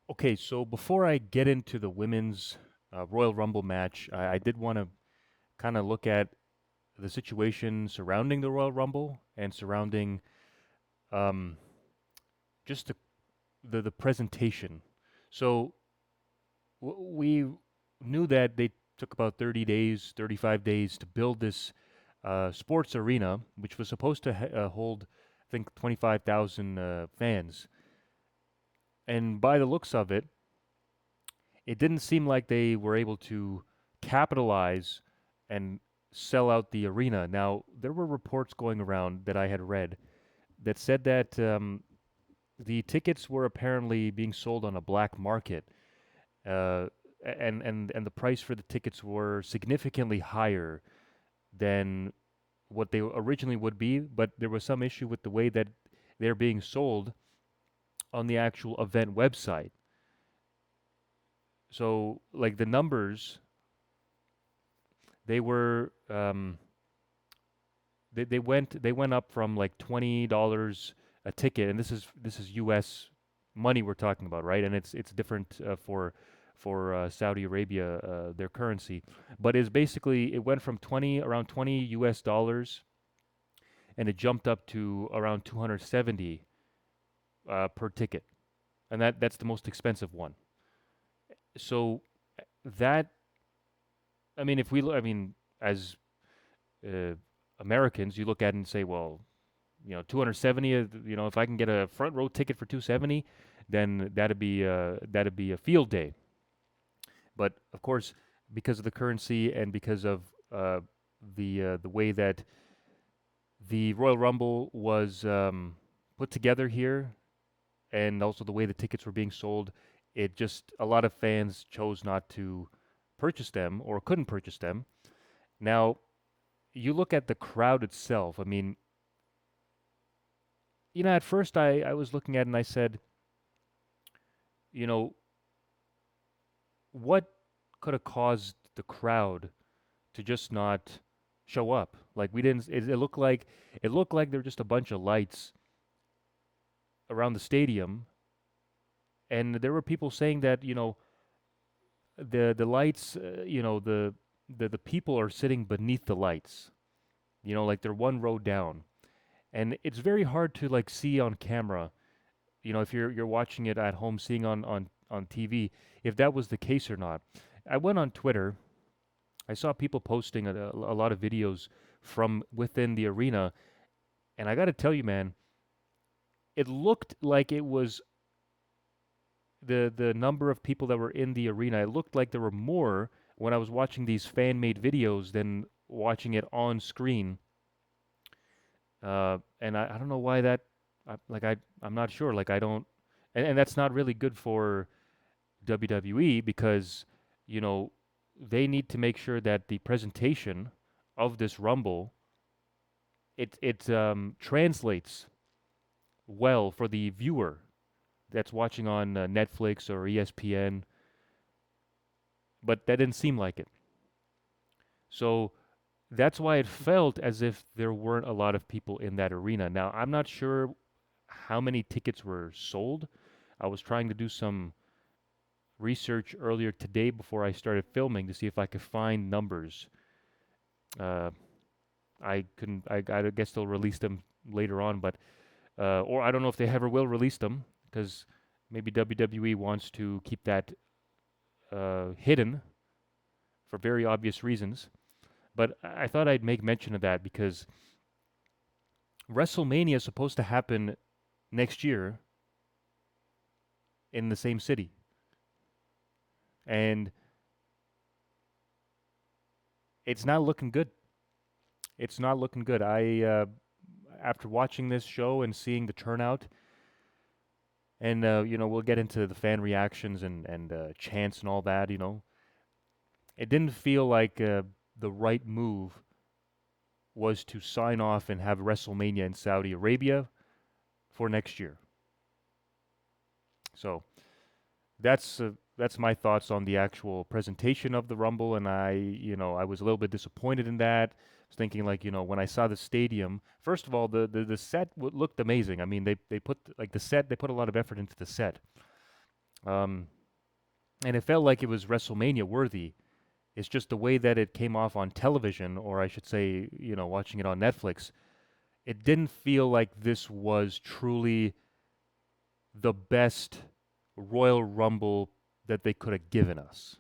Okay, so before I get into the women's Royal Rumble match, I did want to kind of look at the situation surrounding the Royal Rumble and surrounding um, just the presentation. So we knew that they took about 30 days, 35 days to build this sports arena, which was supposed to hold, I think, 25,000 fans. And by the looks of it, it didn't seem like they were able to capitalize and sell out the arena. Now, there were reports going around that I had read that said that the tickets were apparently being sold on a black market, uh, and the price for the tickets were significantly higher than what they originally would be. But there was some issue with the way that they're being sold on the actual event website. So, like the numbers, they were they went up from like $20 a ticket, and this is U.S. money we're talking about, right? And it's different for Saudi Arabia, their currency, but it's basically it went from 20 around 20 U.S. dollars, and it jumped up to around 270 per ticket, and that's the most expensive one. So that I mean, if we I mean, as uh, Americans, you look at it and say, well, 270, if I can get a front row ticket for 270, then that'd be a field day. But of course, because of the currency and because of the way that the Royal Rumble was put together here, and also the way the tickets were being sold, it just a lot of fans chose not to purchase them or couldn't purchase them. Now, you look at the crowd itself. I mean, at first I was looking at it and I said, you know, what could have caused the crowd to just not show up? Like we didn't. It looked like there were just a bunch of lights around the stadium, and there were people saying that the lights, the people are sitting beneath the lights. Like they're one row down, and it's very hard to like see on camera. If you're watching it at home, seeing on TV, if that was the case or not. I went on Twitter. I saw people posting a lot of videos from within the arena, and I got to tell you, man, it looked like it was the number of people that were in the arena. It looked like there were more when I was watching these fan made videos than watching it on screen. And I don't know why that. I'm not sure. Like I don't, and that's not really good for WWE because you know they need to make sure that the presentation of this Rumble it translates well for the viewer that's watching on Netflix or ESPN, but that didn't seem like it. So that's why it felt as if there weren't a lot of people in that arena. Now, I'm not sure how many tickets were sold. I was trying to do some research earlier today before I started filming to see if I could find numbers. Uh, I couldn't. I guess they'll release them later on, but or I don't know if they ever will release them because maybe WWE wants to keep that hidden for very obvious reasons. But I thought I'd make mention of that because WrestleMania is supposed to happen next year in the same city, and it's not looking good. It's not looking good. After watching this show and seeing the turnout, and we'll get into the fan reactions and chants and all that. It didn't feel like the right move was to sign off and have WrestleMania in Saudi Arabia for next year. So that's my thoughts on the actual presentation of the Rumble, and I was a little bit disappointed in that. I was thinking like, when I saw the stadium, first of all, the set looked amazing. I mean, they put like the set, they put a lot of effort into the set, Um, and it felt like it was WrestleMania worthy. It's just the way that it came off on television, or I should say, watching it on Netflix. It didn't feel like this was truly the best Royal Rumble that they could have given us.